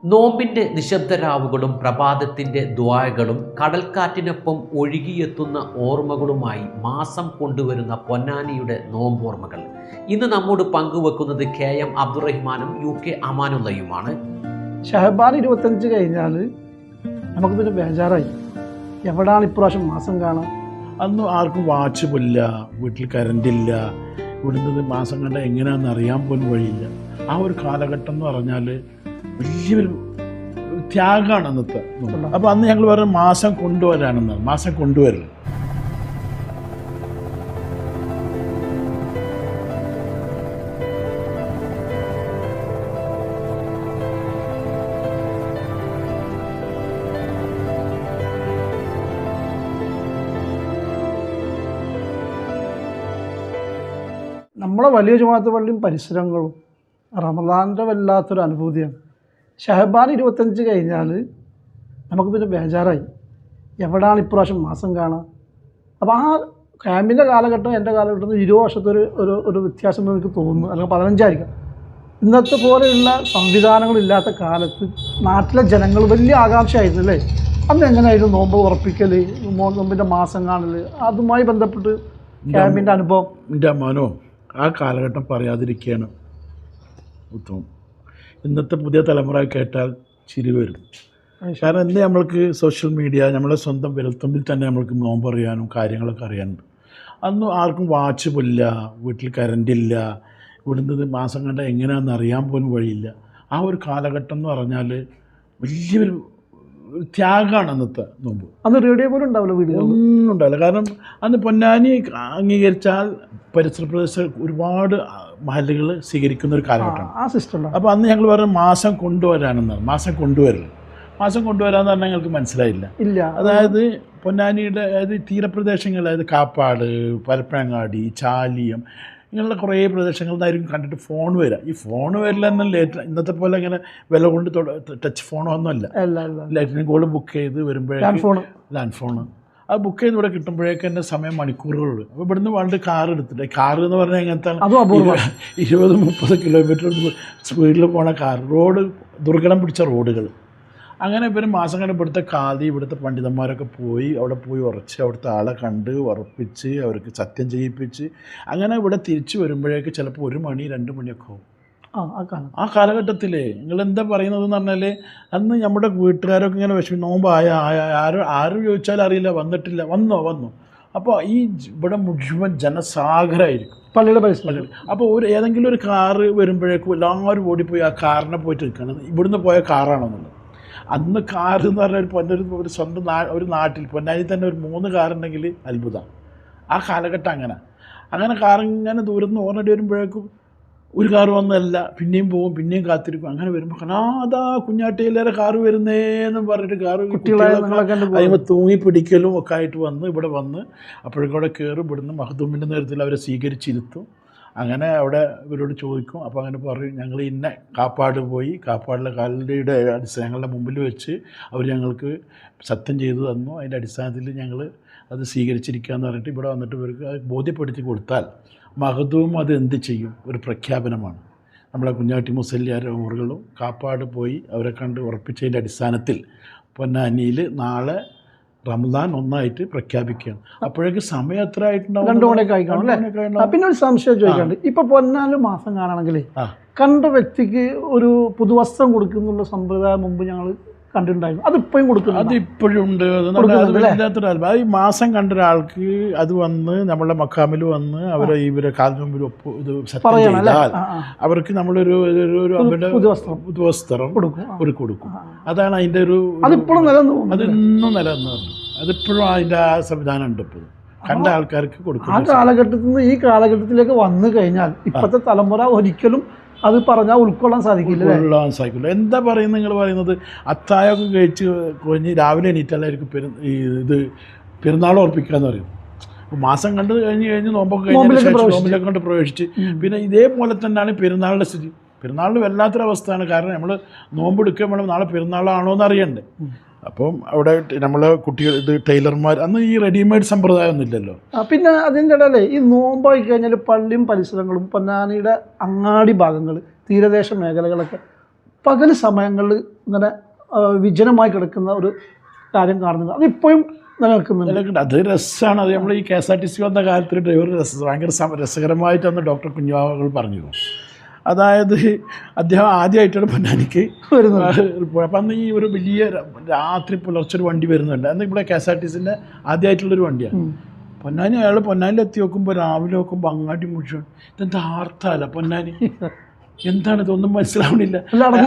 നോമ്പിൻ്റെ നിശബ്ദരാവുകളും പ്രഭാതത്തിൻ്റെ ദ്വായകളും കടൽക്കാറ്റിനൊപ്പം ഒഴുകിയെത്തുന്ന ഓർമ്മകളുമായി മാസം കൊണ്ടുവരുന്ന പൊന്നാനിയുടെ നോമ്പോർമ്മകൾ ഇന്ന് നമ്മോട് പങ്കുവെക്കുന്നത് KM അബ്ദുറഹിമാനും UK അമാനുള്ളയുമാണ്. ഷഹബാൻ 25 കഴിഞ്ഞാൽ നമുക്ക് പിന്നെ ബേജാറായി, എവിടാണ് ഇപ്രാവശ്യം മാസം കാണാൻ. അന്ന് ആർക്കും വാച്ച് പോലില്ല, വീട്ടിൽ കറണ്ടില്ല, ഇവിടുന്ന് മാസം കണ്ട എങ്ങനെയാണെന്ന് അറിയാൻ പോലും വഴിയില്ല. ആ ഒരു കാലഘട്ടം എന്ന് പറഞ്ഞാൽ വലിയൊരു ത്യാഗമാണ് അന്നത്തെ. അപ്പോൾ അന്ന് ഞങ്ങൾ പറഞ്ഞ മാസം കൊണ്ടുവരാനെന്നാണ്, മാസം കൊണ്ടുവരൽ. നമ്മളെ വലിയ ജുമാഅത്ത് പള്ളിയും പരിസരങ്ങളും റമദാൻ്റെ വല്ലാത്തൊരു അനുഭൂതിയാണ്. ഷഹബാൻ 25 കഴിഞ്ഞാൽ നമുക്ക് പിന്നെ ബേജാറായി, എവിടാണ് ഇപ്രാവശ്യം മാസം കാണാൻ. അപ്പോൾ ആ ക്യാമ്പിൻ്റെ കാലഘട്ടം എൻ്റെ കാലഘട്ടത്തിൽ 20 വർഷത്തെ ഒരു വ്യത്യാസം എനിക്ക് തോന്നുന്നു, അല്ലെങ്കിൽ 15 ആയിരിക്കാം. ഇന്നത്തെ പോലെയുള്ള സംവിധാനങ്ങളില്ലാത്ത കാലത്ത് നാട്ടിലെ ജനങ്ങൾ വലിയ ആകാംക്ഷയായിരുന്നു അല്ലേ. അന്ന് എങ്ങനെയായിരുന്നു നോമ്പ് ഉറപ്പിക്കൽ, നോമ്പിൻ്റെ മാസം കാണൽ, അതുമായി ബന്ധപ്പെട്ട് ക്യാമ്പിൻ്റെ അനുഭവം. എൻ്റെ മനോ ആ കാലഘട്ടം പറയാതിരിക്കുകയാണ് ഉത്തമം. ഇന്നത്തെ പുതിയ തലമുറ കേട്ടാൽ ചിരി വരും. കാരണം ഇന്ന് നമ്മൾക്ക് സോഷ്യൽ മീഡിയ, നമ്മളെ സ്വന്തം വിരൽത്തുമ്പിൽ തന്നെ നമ്മൾക്ക് നോമ്പറിയാനും കാര്യങ്ങളൊക്കെ അറിയാനുണ്ട്. അന്ന് ആർക്കും വാച്ച് പോലില്ല, വീട്ടിൽ കറണ്ടില്ല, ഇവിടുന്ന് മാസം കണ്ട എങ്ങനെയാണെന്ന് അറിയാൻ പോലും വഴിയില്ല. ആ ഒരു കാലഘട്ടം എന്ന് പറഞ്ഞാൽ വലിയൊരു ത്യാഗമാണ് അന്നത്തെ നോമ്പ്. അന്ന് റേഡിയോ പോലും ഉണ്ടാവില്ല, വീടുകൾ ഒന്നും ഉണ്ടാവില്ല. കാരണം അന്ന് പൊന്നാനി അംഗീകരിച്ചാൽ പരിസര പ്രദേശ ഒരുപാട് മഹല്ലുകൾ സ്വീകരിക്കുന്ന ഒരു കാലഘട്ടമാണ്. ആ സിസ്റ്റം. അപ്പോൾ അന്ന് ഞങ്ങൾ പറഞ്ഞ മാസം കൊണ്ടുവരാനെന്നാണ്, മാസം കൊണ്ടുവരൽ. മാസം കൊണ്ടുവരാമെന്ന് പറഞ്ഞാൽ ഞങ്ങൾക്ക് മനസ്സിലായില്ല. ഇല്ല, അതായത് പൊന്നാനിയുടെ അതായത് തീരപ്രദേശങ്ങൾ, അതായത് കാപ്പാട്, പരപ്പനങ്ങാടി, ചാലിയം, ഇങ്ങനെയുള്ള കുറേ പ്രദേശങ്ങളിലായിരിക്കും കണ്ടിട്ട് ഫോൺ വരിക. ഈ ഫോൺ വരില്ലെന്നല്ല, ഇന്നത്തെ പോലെ ഇങ്ങനെ വില കൊണ്ട് ടച്ച് ഫോണൊന്നുമല്ല. ലൈറ്റിനിങ് കോൾ ബുക്ക് ചെയ്ത് വരുമ്പോഴേക്കും ലാൻഡ് ഫോണ് അത് ബുക്ക് ചെയ്ത് ഇവിടെ കിട്ടുമ്പോഴേക്കും എൻ്റെ സമയം മണിക്കൂറുകളുള്ളൂ. അപ്പോൾ ഇവിടുന്ന് വേണ്ട കാർ എടുത്തിട്ട്, കാറ് എന്ന് പറഞ്ഞാൽ എങ്ങനത്തെ 20-30 കിലോമീറ്റർ സ്പീഡിൽ പോണ കാർ, റോഡ് ദുർഘടം പിടിച്ച റോഡുകൾ. അങ്ങനെ ഇവർ മാസം കണ്ട് ഇവിടുത്തെ കാതി, ഇവിടുത്തെ പണ്ഡിതന്മാരൊക്കെ പോയി അവിടെ പോയി ഉറച്ച് അവിടുത്തെ ആളെ കണ്ട് ഉറപ്പിച്ച് അവർക്ക് സത്യം ചെയ്യിപ്പിച്ച് അങ്ങനെ ഇവിടെ തിരിച്ചു വരുമ്പോഴേക്ക് ചിലപ്പോൾ 1 മണി 2 മണിയൊക്കെ ആവും. ആ കാലഘട്ടത്തിൽ നിങ്ങളെന്താ പറയുന്നതെന്ന് പറഞ്ഞാൽ അന്ന് നമ്മുടെ വീട്ടുകാരൊക്കെ ഇങ്ങനെ നോമ്പ് ആരും ചോദിച്ചാൽ അറിയില്ല, വന്നിട്ടില്ല, വന്നു. അപ്പോൾ ഈ ഇവിടെ മുഴുവൻ ജനസാഗരമായിരിക്കും പള്ളിയുടെ പരിസരം. അപ്പോൾ ഏതെങ്കിലും ഒരു കാറ് വരുമ്പോഴേക്കും എല്ലാവരും ഓടിപ്പോയി ആ കാറിനെ പോയിട്ട് നിൽക്കണം, ഇവിടുന്ന് പോയ കാറാണെന്നുള്ളത്. അന്ന് കാർ എന്ന് പറഞ്ഞാൽ ഒരു സ്വന്തം ഒരു നാട്ടിൽ പൊന്നാനി തന്നെ ഒരു 3 കാറുണ്ടെങ്കിൽ അത്ഭുതം. ആ കാലഘട്ടം അങ്ങനെ കാറിങ്ങനെ ദൂരത്ത് ഓർമ്മ വരുമ്പോഴേക്കും ഒരു കാർ വന്നതല്ല, പിന്നെയും പോവും, പിന്നെയും കാത്തിരിക്കും. അങ്ങനെ വരുമ്പോൾ അതാ കുഞ്ഞാട്ടിയിലേറെ കാറ് വരുന്നേന്നും പറഞ്ഞിട്ട് കാറ് അതിന് തൂങ്ങി പിടിക്കലും ഒക്കെ ആയിട്ട് ഇവിടെ വന്ന് അപ്പോഴേക്കൂടെ കയറും. ഇവിടുന്ന് മഹദൂമിൻ്റെ നേരത്തിൽ അവരെ സ്വീകരിച്ചിരുത്തും. അങ്ങനെ അവിടെ ഇവരോട് ചോദിക്കും. അപ്പോൾ അങ്ങനെ പറയും, ഞങ്ങൾ ഇന്ന കാപ്പാട് പോയി, കാപ്പാടിലെ കാലിൻ്റെ ഞങ്ങളുടെ മുമ്പിൽ വെച്ച് അവർ ഞങ്ങൾക്ക് സത്യം ചെയ്തു തന്നു, അതിൻ്റെ അടിസ്ഥാനത്തിൽ ഞങ്ങൾ അത് സ്വീകരിച്ചിരിക്കുക എന്ന് പറഞ്ഞിട്ട് ഇവിടെ വന്നിട്ട് ഇവർക്ക് അത് ബോധ്യപ്പെടുത്തി കൊടുത്താൽ മഹദൂം അത് എന്ത് ചെയ്യും? ഒരു പ്രഖ്യാപനമാണ്. നമ്മളെ കുഞ്ഞാട്ടി മുസല്ലിയാർ ഓറുകളും കാപ്പാട് പോയി അവരെ കണ്ട് ഉറപ്പിച്ചതിൻ്റെ അടിസ്ഥാനത്തിൽ പൊന്നാനിയിൽ നാളെ റമദാൻ 1 പ്രഖ്യാപിക്കുകയാണ്. അപ്പോഴേക്ക് സമയം എത്ര ആയിട്ടുണ്ടാവും? 2 മണിയൊക്കെ ആയിക്കാണല്ലേ. പിന്നെ ഒരു സംശയം ചോദിക്കാണ്ട്, ഇപ്പൊ പൊന്നാനി മാസം കാണണമെങ്കിൽ കണ്ട വ്യക്തിക്ക് ഒരു പുതുവസ്ത്രം കൊടുക്കുന്നുള്ള സമ്പ്രദായം മുമ്പ് ഞങ്ങൾ കണ്ടിട്ടുണ്ടായിരുന്നു. അതിപ്പോഴും കൊടുക്കുന്നു? അതിപ്പോഴും ഉണ്ട്. അത് ഈ മാസം കണ്ട ഒരാൾക്ക് അത് വന്ന് നമ്മളെ മക്കാമിൽ വന്ന് ഇവരെ കാൽമുമ്പിൽ ഇത് സത്യം ചെയ്താൽ അവർക്ക് നമ്മളൊരു പുതുവസ്ത്രം കൊടുക്കും. അതാണ് അതിൻ്റെ ഒരു, അതിപ്പോഴും അതൊന്നും നിലനിന്നു. അതിപ്പോഴും അതിൻ്റെ ആ സംവിധാനം ഉണ്ട്. ഇപ്പോൾ കണ്ട ആൾക്കാർക്ക് കൊടുക്കും. ആ കാലഘട്ടത്തിൽ നിന്ന് ഈ കാലഘട്ടത്തിലേക്ക് വന്നു കഴിഞ്ഞാൽ ഇപ്പോഴത്തെ തലമുറ ഒരിക്കലും അത് പറഞ്ഞാൽ ഉൾക്കൊള്ളാൻ സാധിക്കില്ല. എന്താ പറയുന്നത്? നിങ്ങൾ പറയുന്നത് അത്തായൊക്കെ കഴിച്ച് കഴിഞ്ഞ് രാവിലെ എണീറ്റല്ലായിരിക്കും ഇത് പെരുന്നാൾ ഉറപ്പിക്കാന്ന് പറയും. മാസം കണ്ട് കഴിഞ്ഞ് നോമ്പൊക്കെ നോമ്പിലൊക്കെ കൊണ്ട് പ്രവേശിച്ച് പിന്നെ ഇതേപോലെ തന്നെയാണ് പെരുന്നാളിൻ്റെ സ്ഥിതി. പെരുന്നാളിന് വല്ലാത്തൊരവസ്ഥയാണ്. കാരണം നമ്മൾ നോമ്പെടുക്കാൻ വേണം, നാളെ പെരുന്നാളാണോ എന്ന് അറിയണ്ടേ. അപ്പം അവിടെ നമ്മളെ കുട്ടികൾ ഇത് ടൈലർമാർ, അന്ന് ഈ റെഡിമെയ്ഡ് സമ്പ്രദായം ഒന്നും ഇല്ലല്ലോ. പിന്നെ അതിൻ്റെ ഇടയിലേ ഈ നോമ്പായി കഴിഞ്ഞാൽ പള്ളിയും പരിസരങ്ങളും പൊന്നാനിയുടെ അങ്ങാടി ഭാഗങ്ങൾ, തീരദേശ മേഖലകളൊക്കെ പകൽ സമയങ്ങളിൽ ഇങ്ങനെ വിജനമായി കിടക്കുന്ന ഒരു കാര്യം കാണുന്നത് അതിപ്പോഴും നിലനിൽക്കുന്നുണ്ട്. അത് രസമാണ്. അത് നമ്മൾ ഈ KSRTC വന്ന കാലത്തിൽ ഡ്രൈവർ ഭയങ്കര രസകരമായിട്ടാണ് ഡോക്ടർ കുഞ്ഞുവാവകൾ പറഞ്ഞത്. അതായത് അദ്ദേഹം ആദ്യമായിട്ടാണ് പൊന്നാനിക്ക് വരുന്നത്. അപ്പം അന്ന് ഈ ഒരു വലിയ രാത്രി പുലർച്ചെ ഒരു വണ്ടി വരുന്നുണ്ട്. അന്ന് ഇവിടെ KSRTCൻ്റെ ആദ്യമായിട്ടുള്ളൊരു വണ്ടിയാണ്. പൊന്നാനി പൊന്നാനിലെത്തി നോക്കുമ്പോൾ രാവിലെ നോക്കുമ്പോൾ അങ്ങാടി മുഴുവൻ ഇതെന്താ ആർത്തല്ല പൊന്നാനി, എന്താണ് ഇതൊന്നും മനസ്സിലാവണില്ല.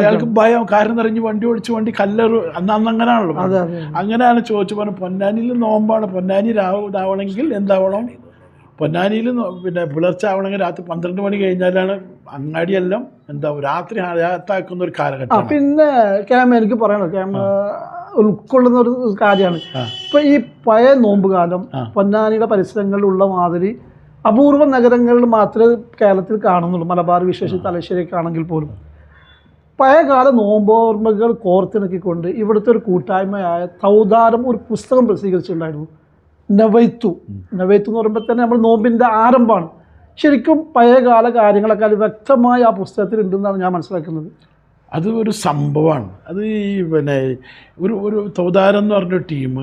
അയാൾക്ക് ഭയം, കാരണം നിറഞ്ഞ് വണ്ടി ഓടിച്ച് വണ്ടി കല്ലെറു. അന്ന് അങ്ങനെയാണല്ലോ. അങ്ങനെയാണ് ചോദിച്ചു പറഞ്ഞു, പൊന്നാനിയിൽ നോമ്പാണ്, പൊന്നാനി ഇതാവണമെങ്കിൽ എന്താവണം, പൊന്നാനിയിൽ പിന്നെ പുലർച്ചെ ആവണമെങ്കിൽ രാത്രി 12 മണി കഴിഞ്ഞാലാണ് അങ്ങാടിയെല്ലാം എന്താവും രാത്രി യാത്താക്കുന്ന ഒരു കാലഘട്ടം. പിന്നെ എനിക്ക് പറയണോ ഉൾക്കൊള്ളുന്ന ഒരു കാര്യമാണ് ഇപ്പൊ ഈ പഴയ നോമ്പ് കാലം പൊന്നാനിയുടെ പരിസരങ്ങളിലുള്ള മാതിരി അപൂർവ നഗരങ്ങളിൽ മാത്രമേ കേരളത്തിൽ കാണുന്നുള്ളൂ. മലബാർ വിശേഷിച്ച് തലശ്ശേരിയൊക്കെ ആണെങ്കിൽ പോലും പഴയകാല നോമ്പോർമ്മകൾ കോർത്തിണക്കിക്കൊണ്ട് ഇവിടുത്തെ ഒരു കൂട്ടായ്മയായ തൗദാരം ഒരു പുസ്തകം പ്രസിദ്ധീകരിച്ചിട്ടുണ്ടായിരുന്നു. നവൈത്തു എന്ന് പറയുമ്പോൾ തന്നെ നമ്മൾ നോമ്പിൻ്റെ ആരംഭമാണ്. ശരിക്കും പഴയകാല കാര്യങ്ങളൊക്കെ വ്യക്തമായി ആ പുസ്തകത്തിൽ ഉണ്ടെന്നാണ് ഞാൻ മനസ്സിലാക്കുന്നത്. അത് ഒരു സംഭവമാണ്. അത് ഈ പിന്നെ ഒരു തൗദാരം എന്ന് പറഞ്ഞൊരു ടീം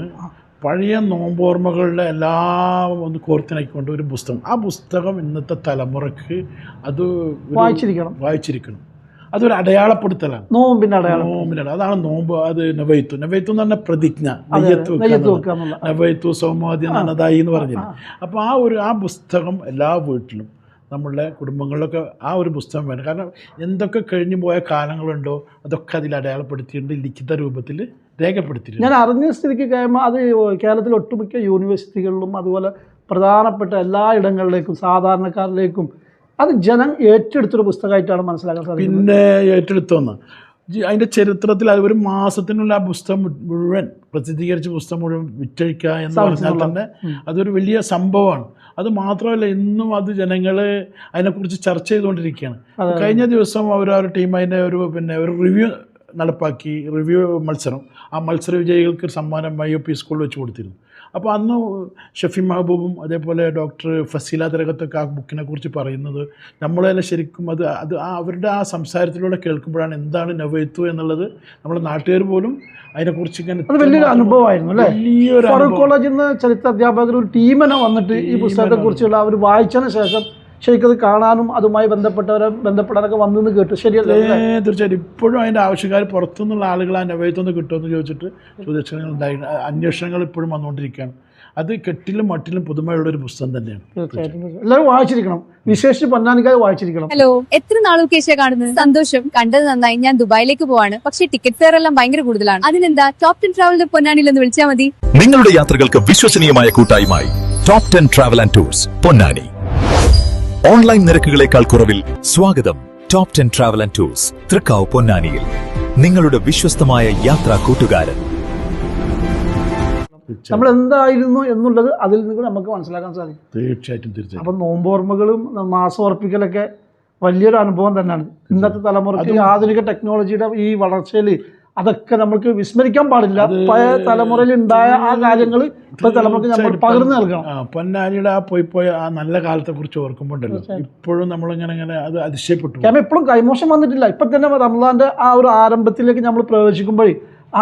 പഴയ നോമ്പോർമ്മകളുടെ എല്ലാം ഒന്ന് കോർത്തിണക്കിക്കൊണ്ട് ഒരു പുസ്തകം, ആ പുസ്തകം ഇന്നത്തെ തലമുറക്ക് അത് വായിച്ചിരിക്കണം. അതൊരു അടയാളപ്പെടുത്തലാണ്, നോമ്പിൻ്റെ അടയാളം. അതാണ് നോമ്പ്. അത് നവൈത്തു എന്ന് പറഞ്ഞ പ്രതിജ്ഞ, നവൈത്തു സൗമാദി നന്നതായി എന്ന് പറഞ്ഞില്ല. അപ്പോൾ ആ പുസ്തകം എല്ലാ വീട്ടിലും നമ്മളുടെ കുടുംബങ്ങളിലൊക്കെ ആ ഒരു പുസ്തകം വേണം. കാരണം എന്തൊക്കെ കഴിഞ്ഞു പോയ കാലങ്ങളുണ്ടോ അതൊക്കെ അതിൽ അടയാളപ്പെടുത്തിയിട്ടുണ്ട്, ലിഖിത രൂപത്തിൽ രേഖപ്പെടുത്തിയിട്ടുണ്ട്. ഞാൻ അറിഞ്ഞ സ്ഥിതിക്ക് കഴിയുമ്പോൾ അത് കേരളത്തിലെ ഒട്ടുമിക്ക യൂണിവേഴ്സിറ്റികളിലും അതുപോലെ പ്രധാനപ്പെട്ട എല്ലാ ഇടങ്ങളിലേക്കും സാധാരണക്കാരിലേക്കും അത് ജനം ഏറ്റെടുത്തൊരു പുസ്തകമായിട്ടാണ് മനസ്സിലാക്കാൻ സാധിക്കുന്നത്. പിന്നെ ഏറ്റെടുത്തോന്ന് അതിൻ്റെ ചരിത്രത്തിൽ അത് ഒരു മാസത്തിനുള്ള ആ പുസ്തകം മുഴുവൻ പ്രസിദ്ധീകരിച്ച പുസ്തകം മുഴുവൻ വിറ്റഴിക്കുക എന്ന് പറഞ്ഞാൽ തന്നെ അതൊരു വലിയ സംഭവമാണ്. അത് മാത്രമല്ല, ഇന്നും അത് ജനങ്ങൾ അതിനെക്കുറിച്ച് ചർച്ച ചെയ്തുകൊണ്ടിരിക്കുകയാണ്. കഴിഞ്ഞ ദിവസം ഒരു ടീം അതിൻ്റെ ഒരു റിവ്യൂ നടപ്പാക്കി, റിവ്യൂ മത്സരം. ആ മത്സര വിജയികൾക്ക് ഒരു സമ്മാനം IOP സ്കൂളിൽ വെച്ച് കൊടുത്തിരുന്നു. അപ്പോൾ അന്ന് ഷഫി മഹബൂബും അതേപോലെ ഡോക്ടർ ഫസീല തിരകത്തൊക്കെ ആ ബുക്കിനെ കുറിച്ച് പറയുന്നത് നമ്മളെല്ലാം ശരിക്കും അത് അവരുടെ ആ സംസാരത്തിലൂടെ കേൾക്കുമ്പോഴാണ് എന്താണ് നവൈത്തു എന്നുള്ളത് നമ്മുടെ നാട്ടുകാർ പോലും അതിനെക്കുറിച്ച് ഇങ്ങനെ വലിയൊരു അനുഭവമായിരുന്നു അല്ലേ. ഫറൂഖ് കോളേജിൽ നിന്ന് ചരിത്ര അധ്യാപകർ ഒരു ടീമിനെ വന്നിട്ട് ഈ പുസ്തകത്തെക്കുറിച്ചുള്ള അവർ വായിച്ചതിന് ശേഷം ശരിക്കും അത് കാണാനും അതുമായി ബന്ധപ്പെടാനൊക്കെ വന്നെന്ന് കേട്ടു. ശരിയല്ലേ? തീർച്ചയായിട്ടും. ഇപ്പോഴും അതിൻ്റെ ആവശ്യക്കാർ പുറത്തുനിന്നുള്ള ആളുകൾ ആ നവൈത്തൊന്ന് കിട്ടുമെന്ന് ചോദിച്ചിട്ട് അന്വേഷണങ്ങൾ ഇപ്പോഴും വന്നുകൊണ്ടിരിക്കുകയാണ്. അത് കെട്ടിലും മട്ടിലും പുതുമയുള്ളൊരു പുസ്തകം തന്നെയാണ്. എല്ലാവരും വായിച്ചിരിക്കണം, വിശേഷിച്ച് പൊന്നാനിക്കാർ വായിച്ചിരിക്കണം. ഹലോ, എത്ര നാളൊക്കെ കാണുന്നത്? സന്തോഷം, കണ്ടത് നന്നായി. ഞാൻ ദുബായിലേക്ക് പോവാണ്, പക്ഷേ ടിക്കറ്റ് ഫെയർ എല്ലാം ഭയങ്കര കൂടുതലാണ്. അതിനെന്താ ടോപ് 10 ട്രാവലിന്റെ പൊന്നാനിയിൽ ഒന്ന് വിളിച്ചാൽ മതി. നിങ്ങളുടെ യാത്രകൾക്ക് വിശ്വസനീയമായ കൂട്ടായ്മയായി top 10 travel and tours Ponnani. Online നിരക്കുകളേക്കാൾ കുറവിൽ സ്വാഗതം. Top 10 travel and tours Thrikkavu പൊന്നാനിയിൽ നിങ്ങളുടെ വിശ്വസ്തമായ യാത്രാ കൂട്ടുകാരൻ. നമ്മൾ എന്തായിരുന്നു എന്നുള്ളത് അതിൽ നിന്ന് നമുക്ക് മനസ്സിലാക്കാൻ സാധിക്കും. തീർച്ചയായിട്ടും. അപ്പം നോമ്പോർമ്മകളും മാസോർപ്പിക്കലൊക്കെ വലിയൊരു അനുഭവം തന്നെയാണ്. ഇന്നത്തെ തലമുറയ്ക്ക് ആധുനിക ടെക്നോളജിയുടെ ഈ വളർച്ചയിൽ അതൊക്കെ നമുക്ക് വിസ്മരിക്കാൻ പാടില്ല. പഴയ തലമുറയിൽ ഉണ്ടായ ആ കാര്യങ്ങൾ ഇപ്പോഴത്തെ തലമുറയ്ക്ക് നമ്മൾ പകർന്നു നൽകണം. പൊന്നാനിയുടെ പോയ ആ നല്ല കാലത്തെ കുറിച്ച് ഓർക്കുമ്പോണ്ടല്ലോ ഇപ്പോഴും നമ്മളിങ്ങനെ അത് അതിശയപ്പെട്ടു. കാരണം ഇപ്പോഴും കൈമോശം വന്നിട്ടില്ല. ഇപ്പം തന്നെ റമദാന്റെ ആ ഒരു ആരംഭത്തിലേക്ക് നമ്മൾ പ്രവേശിക്കുമ്പോഴേ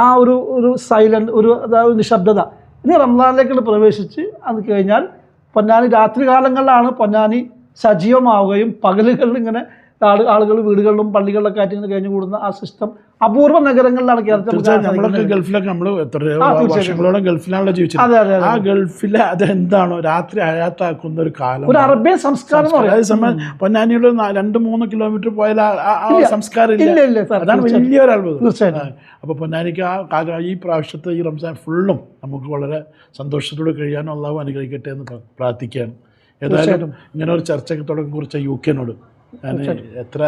ആ ഒരു സൈലന്റ് ഒരു നിശബ്ദത. ഇനി റമദാനിലേക്ക് പ്രവേശിച്ച് അത് കഴിഞ്ഞാൽ പൊന്നാനി രാത്രി കാലങ്ങളിലാണ് പൊന്നാനി സജീവമാവുകയും പകലുകളിൽ ഇങ്ങനെ ആളുകൾ വീടുകളിലും പള്ളികളിലൊക്കെ ആയിട്ട് ഇങ്ങനെ കഴിഞ്ഞു കൂടുന്ന ആ സിസ്റ്റം അപൂർവ നഗരങ്ങളിലാണ് കേരളത്തിൽ. നമ്മളൊക്കെ ഗൾഫിലൊക്കെ നമ്മൾ എത്ര വർഷങ്ങളോളം ഗൾഫിലാണല്ലോ ജീവിച്ചത്. ആ ഗൾഫിലെ അതെന്താണോ രാത്രി അയാത്താക്കുന്ന ഒരു കാലം, ഒരു അറേബ്യൻ സംസ്കാരം. അതേസമയം പൊന്നാനിയുടെ 2-3 കിലോമീറ്റർ പോയാൽ ആ സംസ്കാരം ഇല്ല. അതാണ് വലിയൊരു അത്ഭുതം. തീർച്ചയായിട്ടും. അപ്പോൾ പൊന്നാനിക്ക് ആ കാലം ഈ പ്രാവശ്യത്തെ ഈ റംസാൻ ഫുള്ളും നമുക്ക് വളരെ സന്തോഷത്തോടെ കഴിയാനും അള്ളാഹു അനുഗ്രഹിക്കട്ടെ എന്ന് പ്രാർത്ഥിക്കുകയാണ്. ഏതായാലും ഇങ്ങനെ ഒരു ചർച്ചയ്ക്ക് തുടക്കം കുറിച്ച UK-നോട് ഞാൻ എത്ര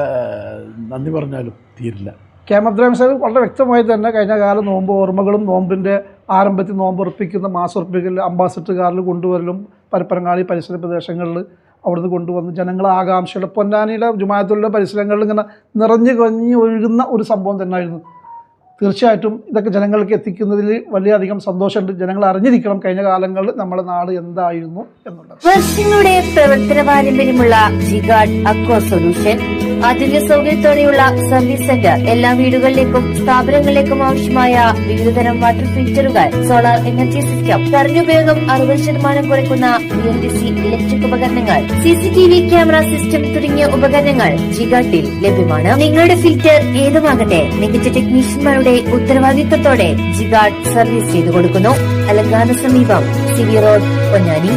നന്ദി പറഞ്ഞാലും തീരില്ല. അബ്ദുറഹ്മാൻ സാഹിബ് വളരെ വ്യക്തമായി തന്നെ കഴിഞ്ഞ കാല നോമ്പ് ഓർമ്മകളും നോമ്പിൻ്റെ ആരംഭത്തിൽ നോമ്പുറപ്പിക്കുന്ന മാസോറപ്പിക്കൽ അംബാസഡർ കാറിൽ കൊണ്ടുവരലും പരപ്പരങ്ങാടി പരിസര പ്രദേശങ്ങളിൽ അവിടുന്ന് കൊണ്ടുവന്ന് ജനങ്ങളെ ആകാംക്ഷയുടെ പൊന്നാനിയുടെ ജുമാഅത്തുള്ള പരിസരങ്ങളിൽ ഇങ്ങനെ നിറഞ്ഞു കഞ്ഞി ഒഴുകുന്ന ഒരു സംഭവം തന്നെയായിരുന്നു. തീർച്ചയായിട്ടും ഇതൊക്കെ ജനങ്ങൾക്ക് എത്തിക്കുന്നതിൽ വളരെയധികം സന്തോഷമുണ്ട്. ജനങ്ങൾ അറിഞ്ഞിരിക്കണം കഴിഞ്ഞ കാലങ്ങളിൽ നമ്മുടെ നാട് എന്തായിരുന്നു എന്നുള്ളത്. വർഷങ്ങളുടെ പ്രവർത്തന പാരമ്പര്യമുള്ള ജിഗാർഡ് അക്വാ സൊല്യൂഷൻ ആധുനിക സൗകര്യത്തോടെയുള്ള സർവീസ് സെന്റർ, എല്ലാ വീടുകളിലേക്കും സ്ഥാപനങ്ങളിലേക്കും ആവശ്യമായ വിവിധതരം വാട്ടർ ഫിൽറ്ററുകൾ, സോളാർ എനർജി സിസ്റ്റം, കറണ്ടുപയോഗം 60% കുറയ്ക്കുന്ന BLDC ഇലക്ട്രിക് ഉപകരണങ്ങൾ, CCTV ക്യാമറ സിസ്റ്റം തുടങ്ങിയ ഉപകരണങ്ങൾ ജിഗാട്ടിൽ ലഭ്യമാണ്. നിങ്ങളുടെ ഫിൽറ്റർ ഏതുമാകട്ടെ, മികച്ച ടെക്നീഷ്യന്മാരുടെ ഉത്തരവാദിത്തത്തോടെ ജിഗാർഡ് സർവീസ് ചെയ്തു കൊടുക്കുന്നു. അലങ്കാന സമീപം, CV റോഡ്, പൊന്നാനി.